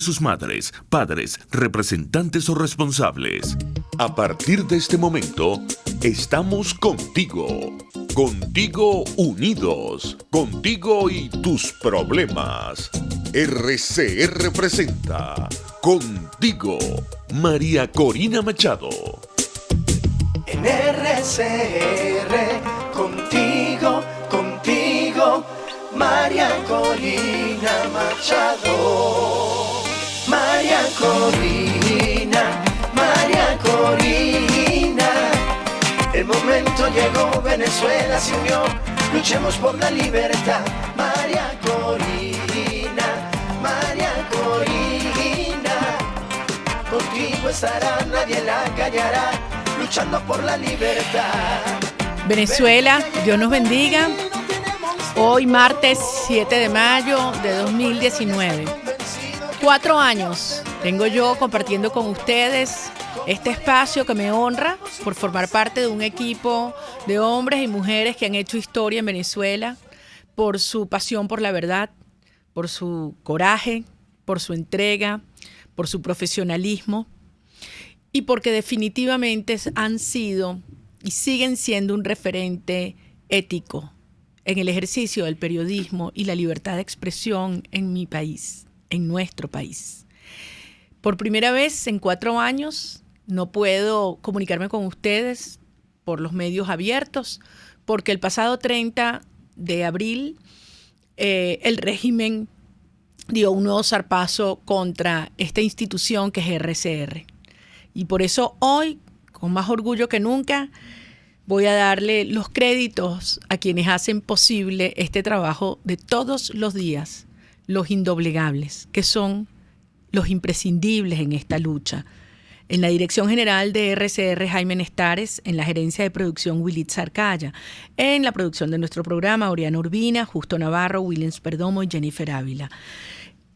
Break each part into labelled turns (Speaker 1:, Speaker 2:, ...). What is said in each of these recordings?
Speaker 1: sus madres, padres, representantes o responsables. A partir de este momento, estamos contigo. Contigo unidos. Contigo y tus problemas. RCR presenta Contigo, María Corina Machado.
Speaker 2: En RCR, contigo, María Corina Machado. María Corina. El momento llegó, Venezuela se unió. Luchemos por la libertad. María Corina. Contigo estará, nadie la callará. Luchando por la libertad.
Speaker 3: Venezuela, Dios nos bendiga. Hoy martes 7 de mayo de 2019. 4 años tengo yo compartiendo con ustedes este espacio que me honra por formar parte de un equipo de hombres y mujeres que han hecho historia en Venezuela por su pasión por la verdad, por su coraje, por su entrega, por su profesionalismo y porque definitivamente han sido y siguen siendo un referente ético en el ejercicio del periodismo y la libertad de expresión en mi país, en nuestro país. Por primera vez en 4 años no puedo comunicarme con ustedes por los medios abiertos porque el pasado 30 de abril el régimen dio un nuevo zarpazo contra esta institución que es RCR. Y por eso hoy, con más orgullo que nunca, voy a darle los créditos a quienes hacen posible este trabajo de todos los días, los indoblegables, que son los imprescindibles en esta lucha. En la dirección general de RCR, Jaime Nestares; en la gerencia de producción, Wilitz Arcaya; en la producción de nuestro programa, Oriana Urbina, Justo Navarro, Williams Perdomo y Jennifer Ávila.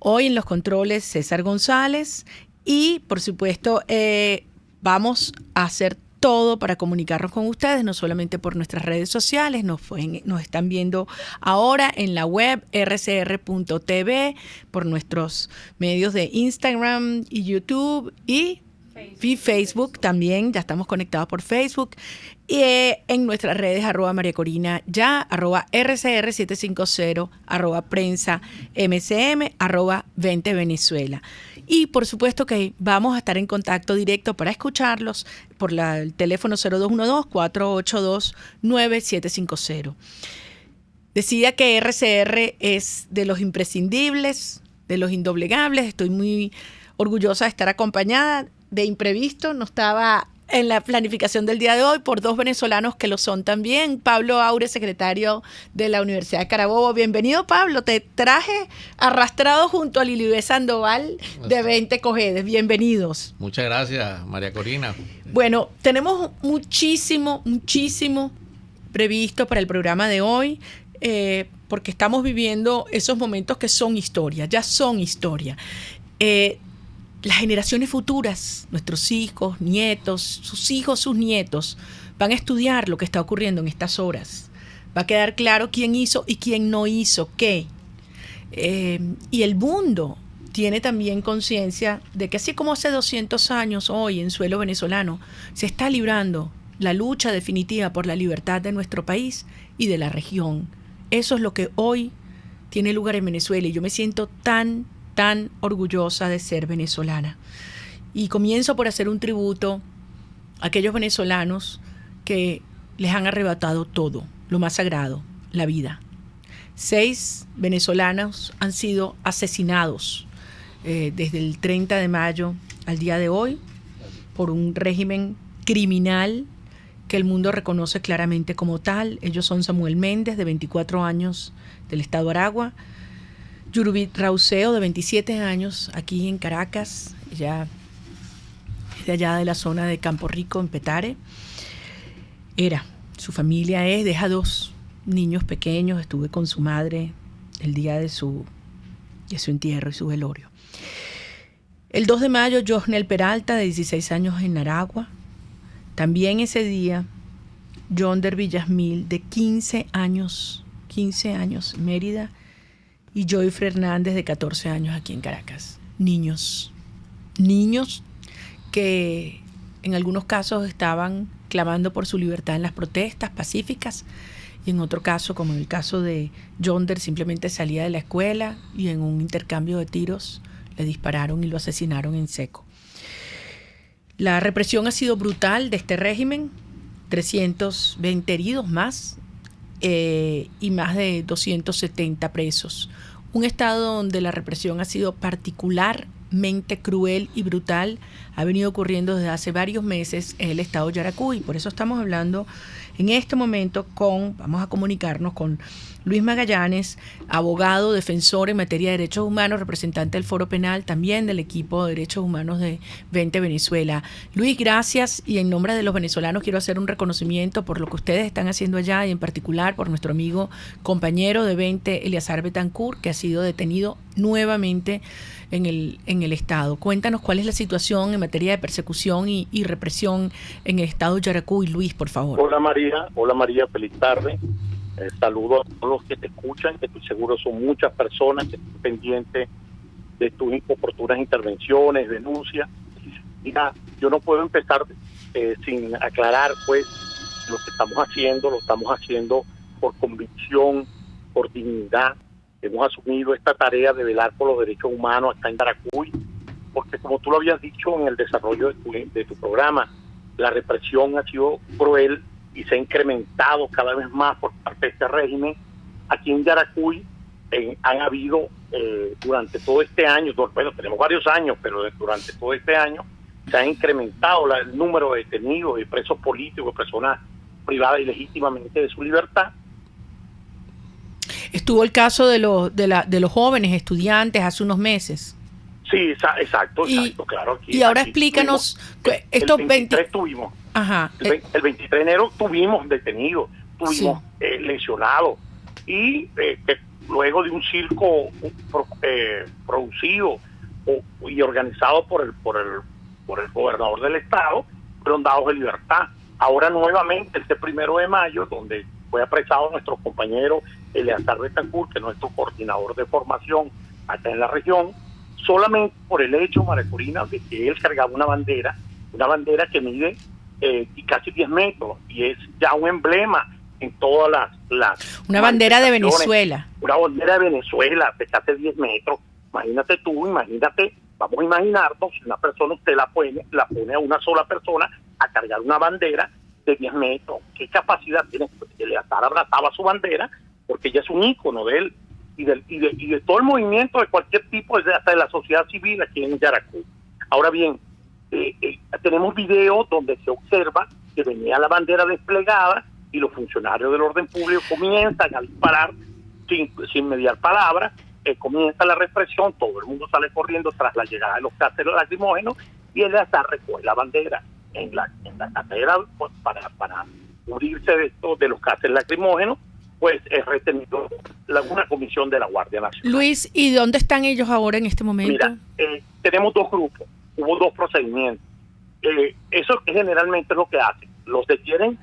Speaker 3: Hoy en los controles, César González. Y, por supuesto, vamos a hacer todo para comunicarnos con ustedes, no solamente por nuestras redes sociales, nos están viendo ahora en la web rcr.tv, por nuestros medios de Instagram y YouTube y Facebook también, ya estamos conectados por Facebook, y en nuestras redes @mariacorina ya, @rcr750, @prensa mcm, @20venezuela. Y por supuesto que vamos a estar en contacto directo para escucharlos por el teléfono 0212-482-9750. Decía que RCR es de los imprescindibles, de los indoblegables. Estoy muy orgullosa de estar acompañada de imprevisto. No estaba en la planificación del día de hoy por 2 venezolanos que lo son también. Pablo Aure, secretario de la Universidad de Carabobo. Bienvenido, Pablo. Te traje arrastrado junto a Lilibet Sandoval de 20 Cojedes. Bienvenidos.
Speaker 4: Muchas gracias, María Corina.
Speaker 3: Bueno, tenemos muchísimo previsto para el programa de hoy, porque estamos viviendo esos momentos que son historia, ya son historia. Las generaciones futuras, nuestros hijos, nietos, sus hijos, sus nietos, van a estudiar lo que está ocurriendo en estas horas. Va a quedar claro quién hizo y quién no hizo qué. Y el mundo tiene también conciencia de que así como hace 200 años, hoy en suelo venezolano, se está librando la lucha definitiva por la libertad de nuestro país y de la región. Eso es lo que hoy tiene lugar en Venezuela y yo me siento tan orgullosa de ser venezolana. Y comienzo por hacer un tributo a aquellos venezolanos que les han arrebatado todo, lo más sagrado, la vida. 6 venezolanos han sido asesinados desde el 30 de mayo al día de hoy por un régimen criminal que el mundo reconoce claramente como tal. Ellos son Samuel Méndez, de 24 años, del estado Aragua; Yurubit Rauseo, de 27 años, aquí en Caracas, ya de allá de la zona de Campo Rico, en Petare. Su familia deja 2 niños pequeños. Estuve con su madre el día de su entierro y su velorio. El 2 de mayo, Josnel Peralta, de 16 años, en Aragua. También ese día, Yonder Villasmil, de 15 años, Mérida. Y Joy Fernández, de 14 años, aquí en Caracas. niños que en algunos casos estaban clamando por su libertad en las protestas pacíficas, y en otro caso, como en el caso de Yonder, simplemente salía de la escuela y en un intercambio de tiros le dispararon y lo asesinaron en seco. La represión ha sido brutal de este régimen, 320 heridos más y más de 270 presos. Un estado donde la represión ha sido particularmente cruel y brutal, ha venido ocurriendo desde hace varios meses en el estado de Yaracuy. Por eso estamos hablando en este momento vamos a comunicarnos con Luis Magallanes, abogado, defensor en materia de derechos humanos, representante del Foro Penal, también del equipo de derechos humanos de 20 Venezuela. Luis, gracias, y en nombre de los venezolanos quiero hacer un reconocimiento por lo que ustedes están haciendo allá y en particular por nuestro amigo compañero de 20, Eleazar Betancourt, que ha sido detenido nuevamente en el estado. Cuéntanos cuál es la situación en materia de persecución y represión en el estado de Yaracuy. Luis, por favor.
Speaker 5: Hola María, feliz tarde. Saludo a todos los que te escuchan, que estoy seguro son muchas personas que están pendientes de tus oportunas intervenciones, denuncias. Mira, yo no puedo empezar sin aclarar pues lo que lo estamos haciendo por convicción, por dignidad. Hemos asumido esta tarea de velar por los derechos humanos acá en Yaracuy, porque como tú lo habías dicho en el desarrollo de tu programa, la represión ha sido cruel y se ha incrementado cada vez más por parte de este régimen. Aquí en Yaracuy han habido durante todo este año, bueno, tenemos varios años, pero durante todo este año se ha incrementado el número de detenidos y presos políticos, personas privadas ilegítimamente de su libertad.
Speaker 3: Estuvo el caso de los jóvenes estudiantes hace unos meses.
Speaker 5: Sí, exacto, claro.
Speaker 3: Y ahora explícanos, estos
Speaker 5: 23 tuvimos.
Speaker 3: Ajá.
Speaker 5: El 23 de enero tuvimos detenidos, tuvimos lesionados, y luego de un circo producido y organizado por el gobernador del estado, fueron dados de libertad. Ahora nuevamente, este 1 de mayo, donde fue apresado nuestro compañero Eleazar Betancourt, que es nuestro coordinador de formación acá en la región, solamente por el hecho, María Corina, de que él cargaba una bandera que mide casi 10 metros, y es ya un emblema en todas las
Speaker 3: una bandera de Venezuela.
Speaker 5: Una bandera de Venezuela de casi 10 metros. Imagínate, vamos a imaginarnos, una persona, usted la pone a una sola persona a cargar una bandera de 10 metros. ¿Qué capacidad tiene? Eleazar abrazaba su bandera, porque ella es un ícono de él y de todo el movimiento de cualquier tipo, hasta de la sociedad civil aquí en Yaracuy. Ahora bien, tenemos videos donde se observa que venía la bandera desplegada y los funcionarios del orden público comienzan a disparar sin mediar palabras, comienza la represión, todo el mundo sale corriendo tras la llegada de los gases lacrimógenos, y Eleazar recoge la bandera en la catedral, pues, para cubrirse de los gases lacrimógenos, pues es retenido una comisión de la Guardia Nacional.
Speaker 3: Luis, ¿y dónde están ellos ahora en este momento?
Speaker 5: Mira, tenemos dos grupos, hubo dos procedimientos. Eso generalmente es lo que hacen, los detienen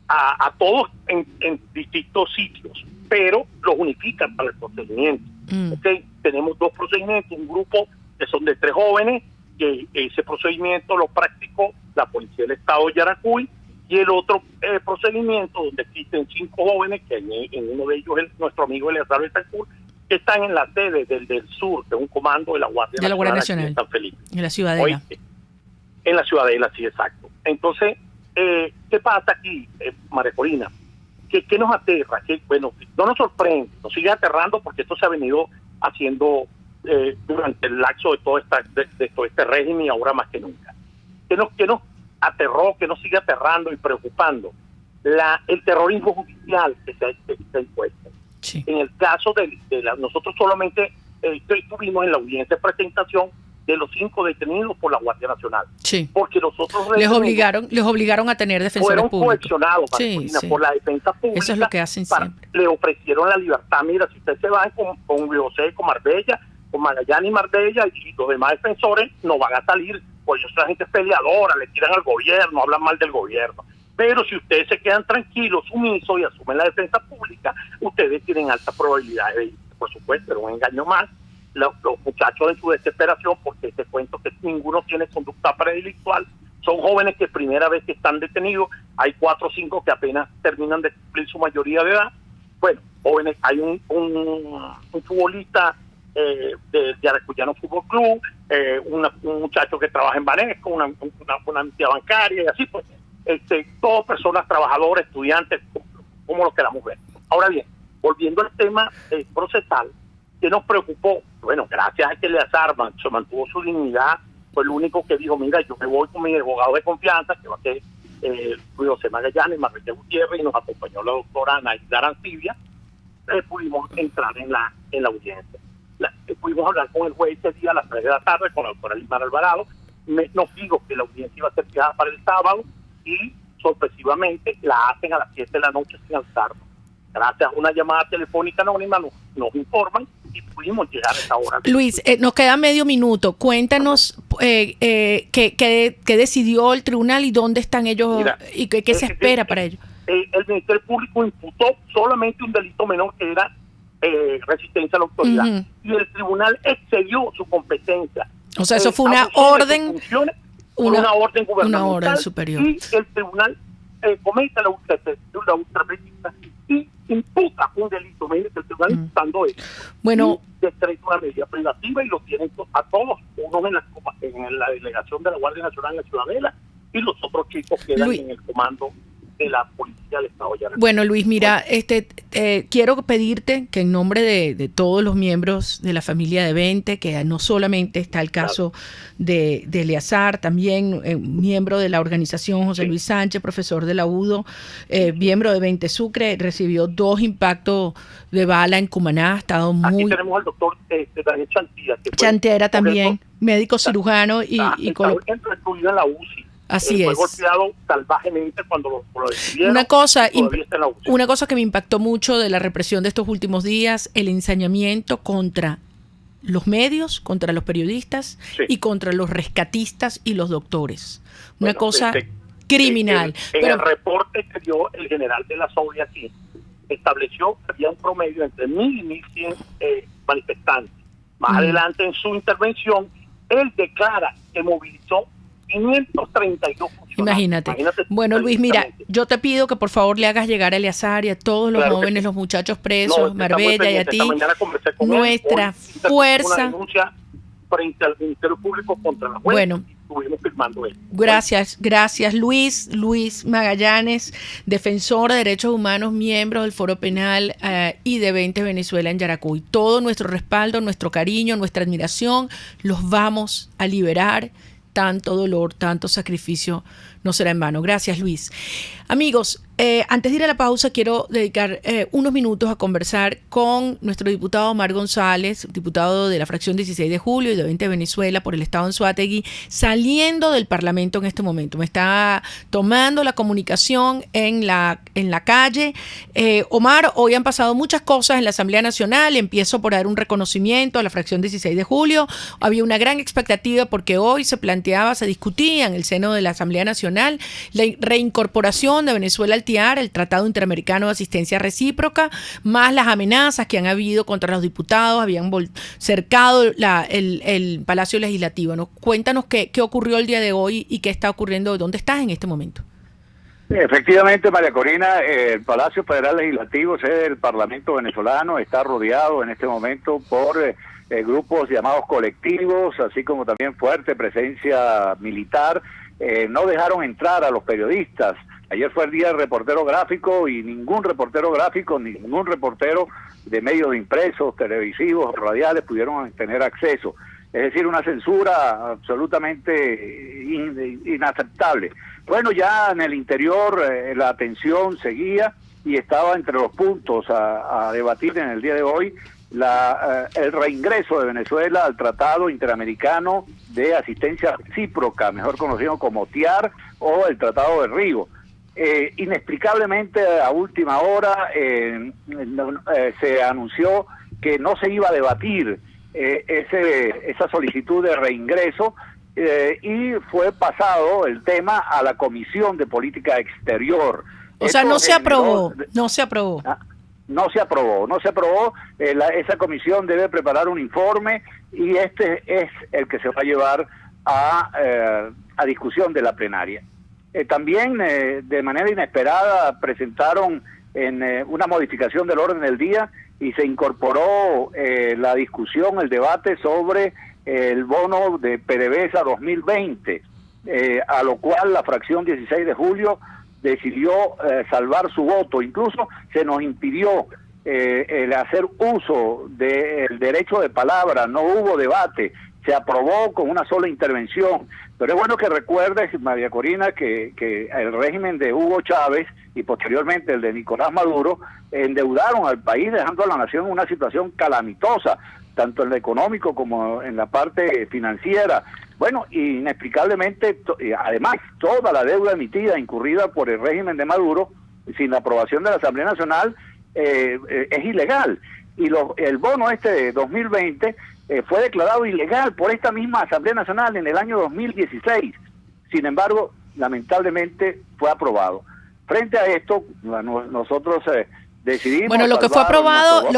Speaker 5: a todos en distintos sitios, pero los unifican para el procedimiento. ¿Okay? Tenemos dos procedimientos, un grupo que son de 3 jóvenes, que ese procedimiento lo practicó la Policía del Estado de Yaracuy, y el otro procedimiento donde existen 5 jóvenes, que en uno de ellos es nuestro amigo Eleazar Betancourt, que están en la sede del sur, de un comando de la Guardia Nacional en San Felipe.
Speaker 3: En la Ciudadela.
Speaker 5: En la Ciudadela, sí, exacto. Entonces, ¿qué pasa aquí, María Corina? ¿Qué nos aterra? Bueno, no nos sorprende, nos sigue aterrando, porque esto se ha venido haciendo durante el lapso de todo este régimen, y ahora más que nunca. ¿Qué nos aterró, que nos sigue aterrando y preocupando? El terrorismo judicial que se ha impuesto.
Speaker 3: Sí.
Speaker 5: En el caso nosotros solamente estuvimos en la audiencia de presentación de los 5 detenidos por la Guardia Nacional. Sí. Porque nosotros
Speaker 3: les obligaron a tener defensores públicos.
Speaker 5: Fueron coaccionados por la defensa pública.
Speaker 3: Eso es lo que hacen siempre.
Speaker 5: Le ofrecieron la libertad. Mira, si ustedes se van con José, con Marbella, con Magallanes y Marbella, y los demás defensores no van a salir, pues esa gente es peleadora, le tiran al gobierno, hablan mal del gobierno. Pero si ustedes se quedan tranquilos, sumisos, y asumen la defensa pública, ustedes tienen alta probabilidad de ir, por supuesto, era un engaño más. los muchachos en su desesperación, porque te cuento que ninguno tiene conducta predelictual, son jóvenes que primera vez que están detenidos, hay 4 o 5 que apenas terminan de cumplir su mayoría de edad. Bueno, jóvenes, hay un futbolista de Aracuyano Fútbol Club, un muchacho que trabaja en Banesco, una entidad bancaria y así, pues, todas personas, trabajadores, estudiantes, como lo queramos ver. Ahora bien, volviendo al tema procesal, que nos preocupó, bueno, gracias a que Eleazar se mantuvo su dignidad, fue el único que dijo, mira, yo me voy con mi abogado de confianza, que va a ser Luis José Magallanes, Margarita Gutiérrez, y nos acompañó la doctora Anaída Arancibia. Pudimos entrar en la audiencia. Pudimos hablar con el juez ese día a las 3 de la tarde, con la doctora Limar Alvarado. Nos dijo que la audiencia iba a ser fijada para el sábado y sorpresivamente la hacen a las 7 de la noche sin alzarnos. Gracias a una llamada telefónica anónima nos informan y pudimos llegar a esa hora.
Speaker 3: Luis, nos queda medio minuto. Cuéntanos qué decidió el tribunal y dónde están ellos. Mira, y qué se espera para ellos.
Speaker 5: El Ministerio Público imputó solamente un delito menor que era resistencia a la autoridad. Uh-huh. Y el tribunal excedió su competencia.
Speaker 3: O sea, eso fue una orden.
Speaker 5: Una orden gubernamental.
Speaker 3: Una orden superior.
Speaker 5: Y el tribunal comete la ultrapresidencia y imputa un delito. Imagínate, el tribunal imputando eso.
Speaker 3: Bueno.
Speaker 5: Y decreta una medida privativa y lo tienen a todos, unos en la delegación de la Guardia Nacional en la Ciudadela y los otros chicos quedan Luis, en el comando de la Policía del Estado.
Speaker 3: Bueno, Luis, mira, quiero pedirte que en nombre de todos los miembros de la familia de Vente, que no solamente está el caso de Eleazar, también miembro de la organización José Luis Sánchez, profesor de la UDO, miembro de Vente Sucre, recibió 2 impactos de bala en Cumaná, ha estado muy...
Speaker 5: Aquí tenemos al doctor Daniel Chantía.
Speaker 3: Chantera también, médico cirujano y
Speaker 5: incluido en la UCI.
Speaker 3: Así
Speaker 5: fue
Speaker 3: es.
Speaker 5: golpeado salvajemente cuando lo decidieron.
Speaker 3: Una cosa que me impactó mucho de la represión de estos últimos días, el ensañamiento contra los medios, contra los periodistas y contra los rescatistas y los doctores. Una cosa criminal.
Speaker 5: En el reporte que dio el general de la SODI aquí, estableció que había un promedio entre 1.000 y 1.100 manifestantes. Más adelante en su intervención, él declara que movilizó 532 funcionarios.
Speaker 3: Imagínate. Bueno, Luis, mira, yo te pido que por favor le hagas llegar a Eleazar y a todos los jóvenes, los muchachos presos, Marbella y a ti, nuestra fuerza.
Speaker 5: Una denuncia frente al Ministerio Público contra la jueza.
Speaker 3: Bueno,
Speaker 5: estuvimos firmando él.
Speaker 3: Gracias Luis Magallanes, defensor de derechos humanos, miembro del Foro Penal y de Vente Venezuela en Yaracuy. Todo nuestro respaldo, nuestro cariño, nuestra admiración, los vamos a liberar. Tanto dolor, tanto sacrificio no será en vano. Gracias, Luis. Amigos, antes de ir a la pausa, quiero dedicar unos minutos a conversar con nuestro diputado Omar González, diputado de la fracción 16 de julio y de Vente Venezuela por el estado Anzoátegui, saliendo del Parlamento en este momento. Me está tomando la comunicación en la calle. Omar, hoy han pasado muchas cosas en la Asamblea Nacional. Empiezo por dar un reconocimiento a la fracción 16 de julio. Había una gran expectativa porque hoy se discutía en el seno de la Asamblea Nacional la reincorporación de Venezuela al TIAR, el Tratado Interamericano de Asistencia Recíproca, más las amenazas que han habido contra los diputados, habían cercado el Palacio Legislativo, ¿no? Cuéntanos qué ocurrió el día de hoy y qué está ocurriendo, dónde estás en este momento.
Speaker 6: Efectivamente, María Corina, el Palacio Federal Legislativo, sede del Parlamento venezolano, está rodeado en este momento por grupos llamados colectivos, así como también fuerte presencia militar. No dejaron entrar a los periodistas. Ayer fue el día del reportero gráfico y ningún reportero gráfico, ningún reportero de medios impresos, televisivos, radiales pudieron tener acceso. Es decir, una censura absolutamente inaceptable. Bueno, ya en el interior la tensión seguía y estaba entre los puntos a debatir en el día de hoy el reingreso de Venezuela al Tratado Interamericano de Asistencia Recíproca, mejor conocido como TIAR o el Tratado de Río. Inexplicablemente a última hora se anunció que no se iba a debatir esa solicitud de reingreso y fue pasado el tema a la Comisión de Política Exterior.
Speaker 3: O sea, no se aprobó.
Speaker 6: no se aprobó. Esa comisión debe preparar un informe y este es el que se va a llevar a discusión de la plenaria. También de manera inesperada presentaron una modificación del orden del día y se incorporó la discusión, el debate sobre el bono de PDVSA 2020, a lo cual la fracción 16 de julio decidió salvar su voto. Incluso se nos impidió el hacer uso del derecho de palabra, no hubo debate, se aprobó con una sola intervención. Pero es bueno que recuerdes, María Corina, que el régimen de Hugo Chávez y posteriormente el de Nicolás Maduro endeudaron al país, dejando a la nación en una situación calamitosa, tanto en lo económico como en la parte financiera. Bueno, inexplicablemente, además, toda la deuda emitida, incurrida por el régimen de Maduro, sin la aprobación de la Asamblea Nacional, es ilegal. Y el bono de 2020 fue declarado ilegal por esta misma Asamblea Nacional en el año 2016. Sin embargo, lamentablemente fue aprobado. Frente a esto, nosotros decidimos...
Speaker 3: Bueno, lo que fue aprobado,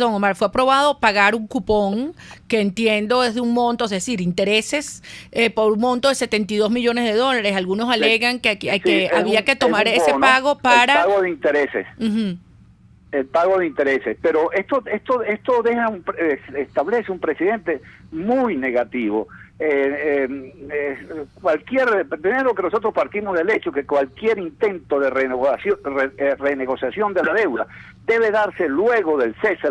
Speaker 3: Omar, fue aprobado pagar un cupón que entiendo es de un monto, es decir, intereses por un monto de $72 millones. Algunos alegan que había que tomar ese pago para...
Speaker 6: El pago de intereses.
Speaker 3: Uh-huh.
Speaker 6: El pago de intereses, pero esto establece un precedente muy negativo. Primero que nosotros partimos del hecho que cualquier intento de renegociación de la deuda debe darse luego del cese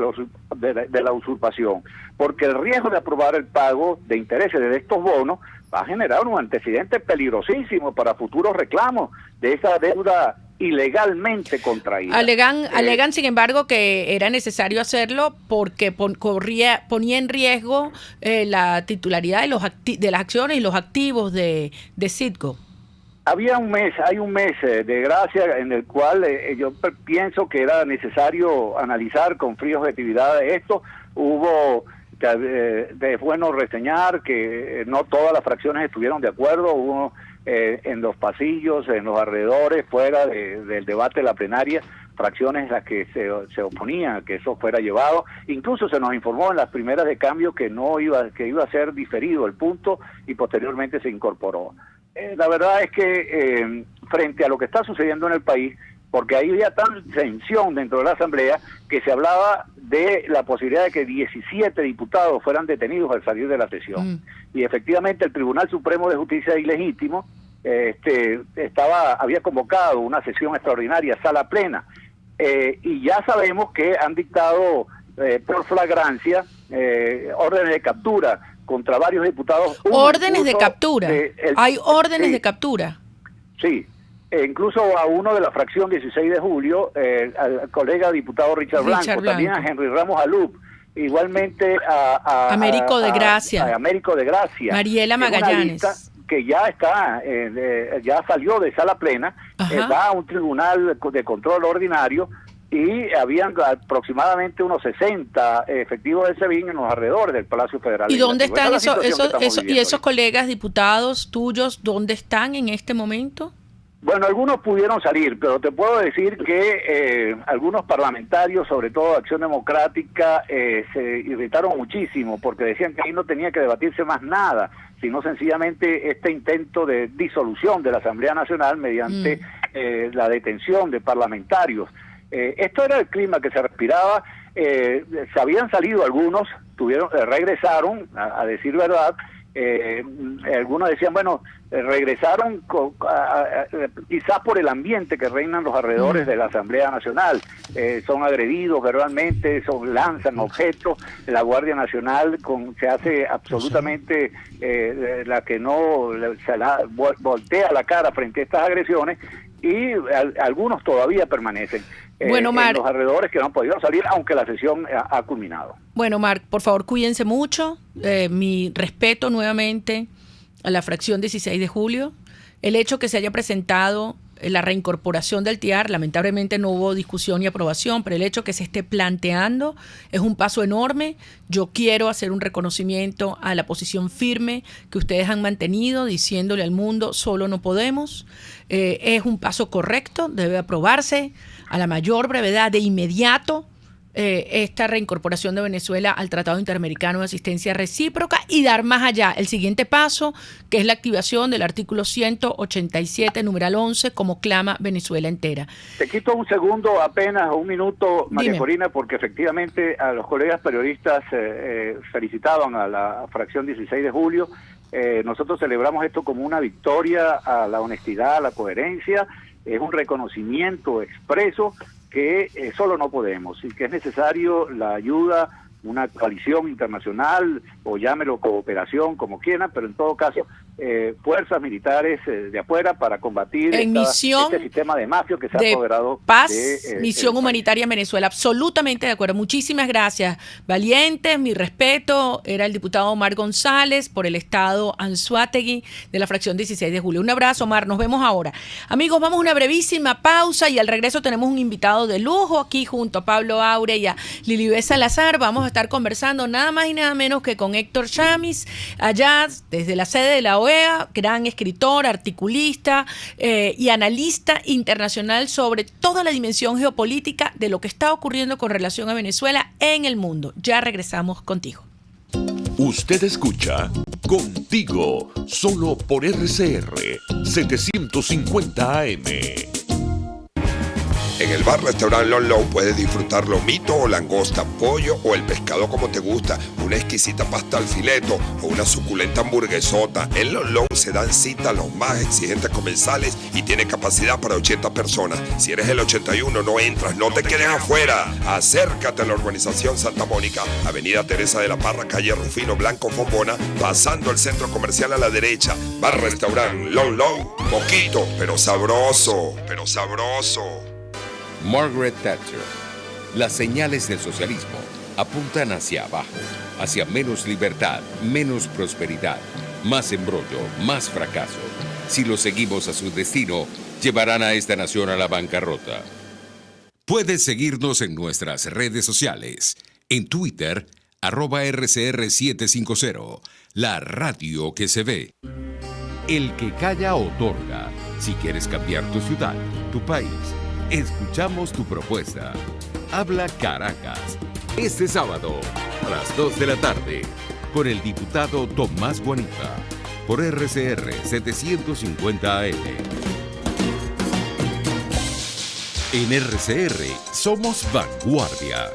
Speaker 6: de la usurpación, porque el riesgo de aprobar el pago de intereses de estos bonos va a generar un antecedente peligrosísimo para futuros reclamos de esa deuda ilegalmente contraída.
Speaker 3: Alegan, sin embargo, que era necesario hacerlo porque ponía en riesgo la titularidad de las acciones y los activos de Citgo.
Speaker 6: Hay un mes de gracia en el cual yo pienso que era necesario analizar con fría objetividad esto. Es bueno reseñar que no todas las fracciones estuvieron de acuerdo, hubo en los pasillos, en los alrededores, fuera del debate de la plenaria, fracciones las que se oponían a que eso fuera llevado. Incluso se nos informó en las primeras de cambio que iba a ser diferido el punto y posteriormente se incorporó. La verdad es que frente a lo que está sucediendo en el país, porque ahí había tal tensión dentro de la Asamblea que se hablaba de la posibilidad de que 17 diputados fueran detenidos al salir de la sesión. Y efectivamente el Tribunal Supremo de Justicia Ilegítimo había convocado una sesión extraordinaria, sala plena, y ya sabemos que han dictado por flagrancia órdenes de captura contra varios diputados.
Speaker 3: ¿Órdenes de captura? ¿Hay órdenes de captura?
Speaker 6: Sí. Incluso a uno de la fracción 16 de julio, al colega diputado Richard Blanco, también a Henry Ramos Alup, igualmente a
Speaker 3: Américo de Gracia, Mariela Magallanes,
Speaker 6: que ya está, ya salió de sala plena, va a un tribunal de control ordinario y habían aproximadamente unos 60 efectivos del SEBIN en los alrededores del Palacio Federal.
Speaker 3: ¿Y dónde están esos colegas diputados tuyos? ¿Dónde están en este momento?
Speaker 6: Bueno, algunos pudieron salir, pero te puedo decir que algunos parlamentarios, sobre todo de Acción Democrática, se irritaron muchísimo porque decían que ahí no tenía que debatirse más nada, sino sencillamente este intento de disolución de la Asamblea Nacional mediante la detención de parlamentarios. Esto era el clima que se respiraba. Se habían salido algunos, regresaron, a decir verdad. Algunos decían, bueno, regresaron quizás por el ambiente que reina en los alrededores de la Asamblea Nacional. Son agredidos verbalmente, lanzan objetos. La Guardia Nacional se hace absolutamente la que no se voltea la cara frente a estas agresiones, y algunos todavía permanecen en los alrededores, que no han podido salir, aunque la sesión ha culminado.
Speaker 3: Bueno, Marc, por favor, cuídense mucho. Mi respeto nuevamente a la fracción 16 de julio. El hecho que se haya presentado la reincorporación del TIAR. Lamentablemente no hubo discusión ni aprobación, pero el hecho que se esté planteando es un paso enorme. Yo quiero hacer un reconocimiento a la posición firme que ustedes han mantenido, diciéndole al mundo, solo no podemos. Es un paso correcto, debe aprobarse a la mayor brevedad, de inmediato, esta reincorporación de Venezuela al Tratado Interamericano de Asistencia Recíproca y dar más allá el siguiente paso, que es la activación del artículo 187, numeral 11, como clama Venezuela entera.
Speaker 6: Te quito un segundo, apenas un minuto, María
Speaker 3: Dime.
Speaker 6: Corina, porque efectivamente a los colegas periodistas felicitaban a la fracción 16 de julio. Nosotros celebramos esto como una victoria a la honestidad, a la coherencia. Es un reconocimiento expreso que solo no podemos y que es necesario la ayuda, una coalición internacional o llámelo cooperación, como quieran, pero en todo caso fuerzas militares de afuera para combatir este sistema de mafia que se ha apoderado
Speaker 3: paz,
Speaker 6: de
Speaker 3: misión humanitaria en Venezuela. Absolutamente de acuerdo. Muchísimas gracias, valientes, mi respeto. Era el diputado Omar González por el estado Anzoátegui de la fracción 16 de julio. Un abrazo, Omar, nos vemos ahora. Amigos, vamos a una brevísima pausa y al regreso tenemos un invitado de lujo aquí junto a Pablo Aure y a Lilibet Salazar. Vamos a estar conversando nada más y nada menos que con Héctor Chamis, allá desde la sede de la OEA, gran escritor, articulista y analista internacional sobre toda la dimensión geopolítica de lo que está ocurriendo con relación a Venezuela en el mundo. Ya regresamos contigo.
Speaker 1: Usted escucha Contigo, solo por RCR 750 AM.
Speaker 7: En el bar-restaurante Long Long puedes disfrutar lomito o langosta, pollo o el pescado como te gusta, una exquisita pasta al fileto o una suculenta hamburguesota. En Long Long se dan cita a los más exigentes comensales y tiene capacidad para 80 personas. Si eres el 81 no entras, no te quedes afuera. Acércate a la urbanización Santa Mónica, Avenida Teresa de la Parra, calle Rufino Blanco Fombona, pasando el centro comercial a la derecha. Bar-restaurante Long Long, poquito, pero sabroso, pero sabroso.
Speaker 8: Margaret Thatcher. Las señales del socialismo apuntan hacia abajo, hacia menos libertad, menos prosperidad, más embrollo, más fracaso. Si lo seguimos a su destino, llevarán a esta nación a la bancarrota. Puedes seguirnos en nuestras redes sociales. En Twitter, @RCR750, la radio que se ve. El que calla otorga. Si quieres cambiar tu ciudad, tu país, escuchamos tu propuesta. Habla Caracas. Este sábado, a las 2 de la tarde, con el diputado Tomás Guanipa, por RCR 750 AM. En RCR somos vanguardia.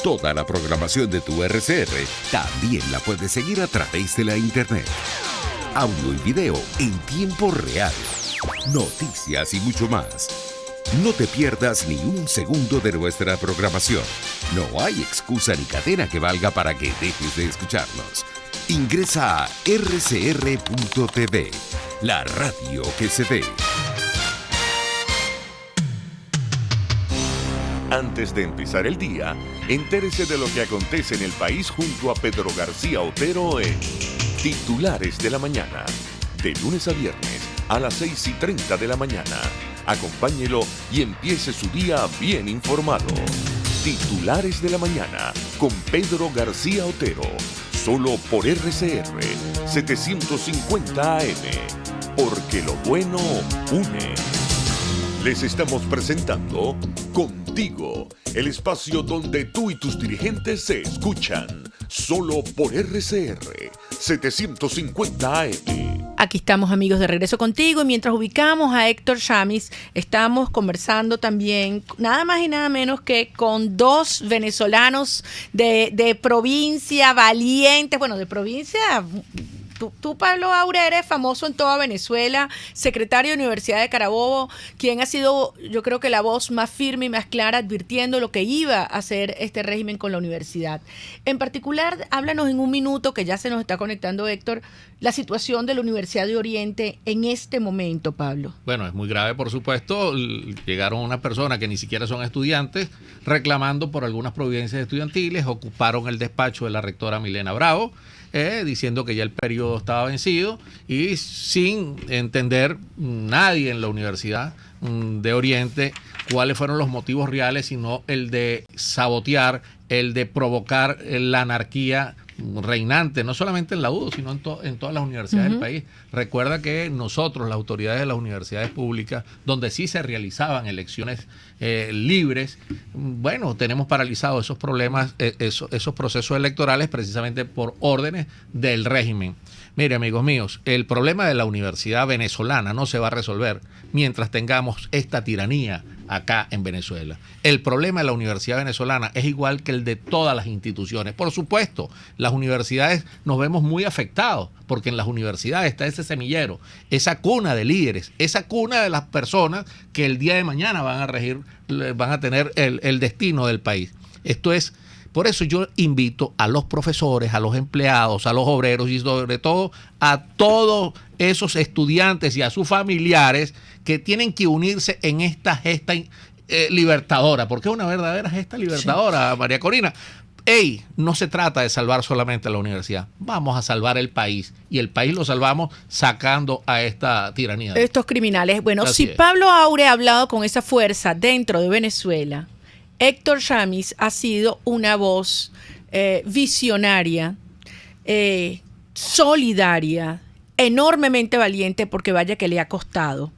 Speaker 8: Toda la programación de tu RCR también la puedes seguir a través de la internet. Audio y video en tiempo real. Noticias y mucho más. No te pierdas ni un segundo de nuestra programación. No hay excusa ni cadena que valga para que dejes de escucharnos. Ingresa a rcr.tv, la radio que se ve.
Speaker 1: Antes de empezar el día, entérese de lo que acontece en el país junto a Pedro García Otero en Titulares de la Mañana. De lunes a viernes a las 6:30 de la mañana. Acompáñelo y empiece su día bien informado. Titulares de la Mañana con Pedro García Otero. Solo por RCR 750 AM. Porque lo bueno une. Les estamos presentando Contigo, el espacio donde tú y tus dirigentes se escuchan. Solo por RCR 750 AM.
Speaker 3: Aquí estamos, amigos, de regreso contigo, y mientras ubicamos a Héctor Chamis, estamos conversando también nada más y nada menos que con dos venezolanos de provincia, valientes, bueno, de provincia. Tú, Pablo Aure, eres famoso en toda Venezuela, secretario de Universidad de Carabobo, quien ha sido, yo creo que la voz más firme y más clara advirtiendo lo que iba a hacer este régimen con la universidad. En particular, háblanos en un minuto, que ya se nos está conectando Héctor, la situación de la Universidad de Oriente en este momento, Pablo.
Speaker 4: Bueno, es muy grave, por supuesto. Llegaron unas personas que ni siquiera son estudiantes reclamando por algunas providencias estudiantiles, ocuparon el despacho de la rectora Milena Bravo, diciendo que ya el periodo estaba vencido y sin entender nadie en la Universidad de Oriente cuáles fueron los motivos reales, sino el de sabotear, el de provocar la anarquía reinante, no solamente en la UDO, sino en todas las universidades del país. Recuerda que nosotros, las autoridades de las universidades públicas, donde sí se realizaban elecciones libres, bueno, tenemos paralizados esos problemas, esos procesos electorales precisamente por órdenes del régimen. Mire, amigos míos, el problema de la universidad venezolana no se va a resolver mientras tengamos esta tiranía acá en Venezuela. El problema de la universidad venezolana es igual que el de todas las instituciones. Por supuesto, las universidades nos vemos muy afectados, porque en las universidades está ese semillero, esa cuna de líderes, esa cuna de las personas que el día de mañana van a tener el destino del país. Por eso yo invito a los profesores, a los empleados, a los obreros y sobre todo a todos esos estudiantes y a sus familiares que tienen que unirse en esta gesta libertadora, porque es una verdadera gesta libertadora, sí. María Corina. No se trata de salvar solamente a la universidad, vamos a salvar el país, y el país lo salvamos sacando a esta tiranía.
Speaker 3: Estos criminales. Bueno, si Pablo Aure ha hablado con esa fuerza dentro de Venezuela, Héctor Chamiz ha sido una voz visionaria, solidaria, enormemente valiente, porque vaya que le ha costado,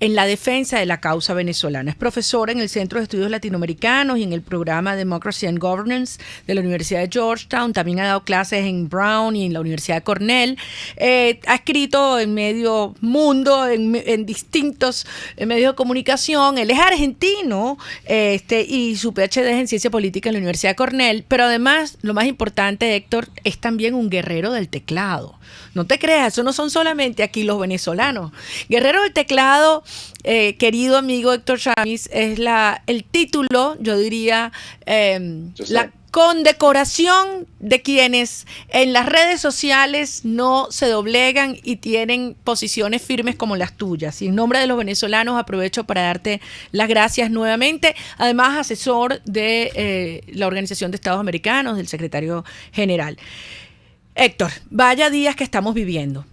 Speaker 3: en la defensa de la causa venezolana. Es profesor en el Centro de Estudios Latinoamericanos y en el programa Democracy and Governance de la Universidad de Georgetown. También ha dado clases en Brown y en la Universidad de Cornell. Ha escrito en medio mundo, en distintos medios de comunicación. Él es argentino y su PhD es en Ciencia Política en la Universidad de Cornell. Pero además, lo más importante, Héctor, es también un guerrero del teclado. No te creas, eso no son solamente aquí los venezolanos. Guerrero del teclado, querido amigo Héctor Chamiz, es el título, yo diría, la condecoración de quienes en las redes sociales no se doblegan y tienen posiciones firmes como las tuyas. Y en nombre de los venezolanos aprovecho para darte las gracias nuevamente. Además, asesor de la Organización de Estados Americanos, del secretario general. Héctor, vaya días que estamos viviendo.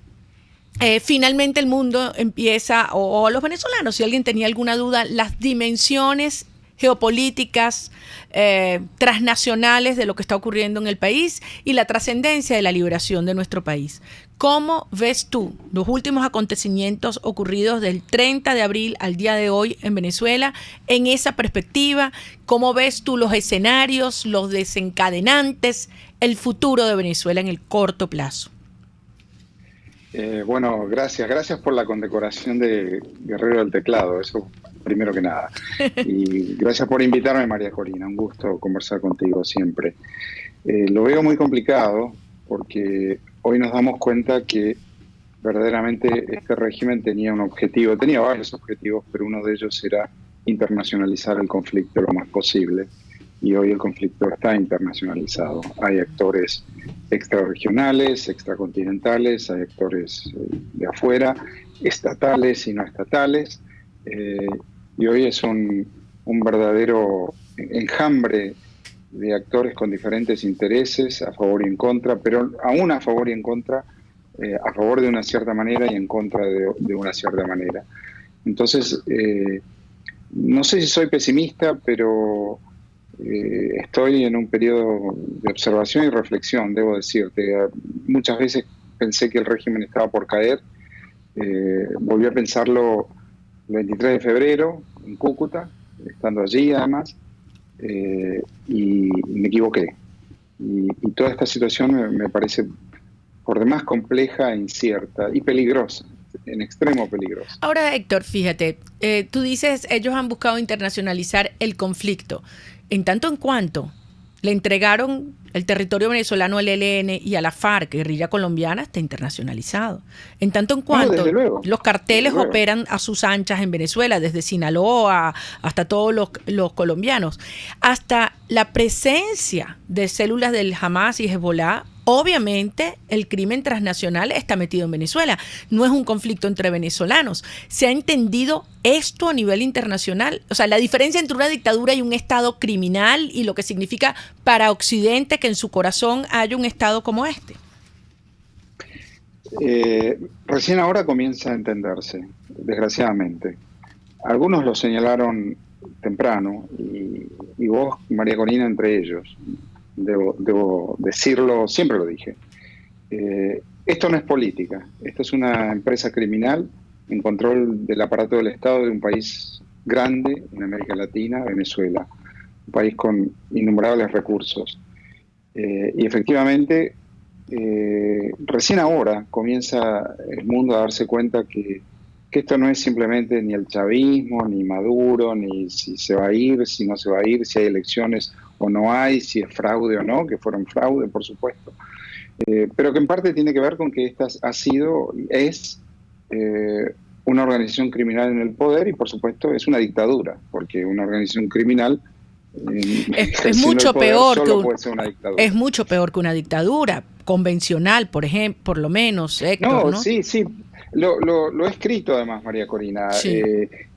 Speaker 3: Finalmente el mundo empieza, o los venezolanos, si alguien tenía alguna duda, las dimensiones geopolíticas transnacionales de lo que está ocurriendo en el país y la trascendencia de la liberación de nuestro país. ¿Cómo ves tú los últimos acontecimientos ocurridos del 30 de abril al día de hoy en Venezuela en esa perspectiva? ¿Cómo ves tú los escenarios, los desencadenantes, el futuro de Venezuela en el corto plazo?
Speaker 9: Bueno, gracias por la condecoración de Guerrero del Teclado, eso primero que nada. Y gracias por invitarme, María Corina, un gusto conversar contigo siempre. Lo veo muy complicado porque hoy nos damos cuenta que verdaderamente este régimen tenía varios objetivos, pero uno de ellos era internacionalizar el conflicto lo más posible. Y hoy el conflicto está internacionalizado. Hay actores extrarregionales, extracontinentales, hay actores de afuera, estatales y no estatales. Y hoy es un verdadero enjambre de actores con diferentes intereses, a favor y en contra, pero aún a favor y en contra, a favor de una cierta manera y en contra de una cierta manera. Entonces, no sé si soy pesimista, pero estoy en un periodo de observación y reflexión, debo decirte. Muchas veces pensé que el régimen estaba por caer. Volví a pensarlo el 23 de febrero en Cúcuta, estando allí además, y me equivoqué. Y toda esta situación me parece por demás compleja, incierta y peligrosa. En extremo peligrosa.
Speaker 3: Ahora, Héctor, fíjate, tú dices, ellos han buscado internacionalizar el conflicto. En tanto en cuanto le entregaron el territorio venezolano al ELN y a la FARC, guerrilla colombiana, está internacionalizado. En tanto en cuanto los carteles operan a sus anchas en Venezuela, desde Sinaloa hasta todos los colombianos, hasta la presencia de células del Hamas y Hezbollah. Obviamente el crimen transnacional está metido en Venezuela, no es un conflicto entre venezolanos. ¿Se ha entendido esto a nivel internacional? O sea, la diferencia entre una dictadura y un estado criminal y lo que significa para Occidente que en su corazón haya un estado como este.
Speaker 9: Recién ahora comienza a entenderse, desgraciadamente. Algunos lo señalaron temprano y vos, María Corina, entre ellos. Debo decirlo, siempre lo dije. Esto no es política, esto es una empresa criminal en control del aparato del Estado de un país grande en América Latina, Venezuela, un país con innumerables recursos. Y efectivamente, recién ahora comienza el mundo a darse cuenta que esto no es simplemente ni el chavismo, ni Maduro, ni si se va a ir, si no se va a ir, si hay elecciones o no hay, si es fraude o no, que fueron fraude, por supuesto. Pero que en parte tiene que ver con que esta es una organización criminal en el poder y por supuesto es una dictadura, porque una organización criminal
Speaker 3: es mucho peor es mucho peor que una dictadura convencional, por ejemplo, por lo menos, Héctor, ¿no?
Speaker 9: Sí, lo he escrito además, María Corina. Sí.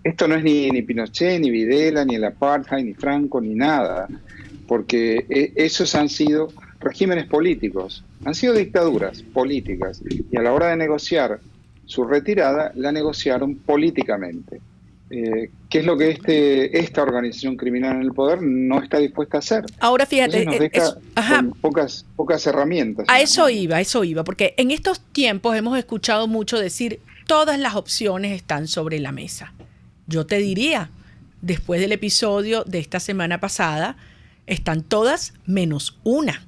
Speaker 9: Esto no es ni Pinochet, ni Videla, ni el apartheid, ni Franco, ni nada, porque esos han sido regímenes políticos, han sido dictaduras políticas, y a la hora de negociar su retirada, la negociaron políticamente. ¿Qué es lo que esta organización criminal en el poder no está dispuesta a hacer?
Speaker 3: Ahora fíjate,
Speaker 9: nos deja con pocas herramientas.
Speaker 3: A eso iba, porque en estos tiempos hemos escuchado mucho decir todas las opciones están sobre la mesa. Yo te diría, después del episodio de esta semana pasada, están todas menos una.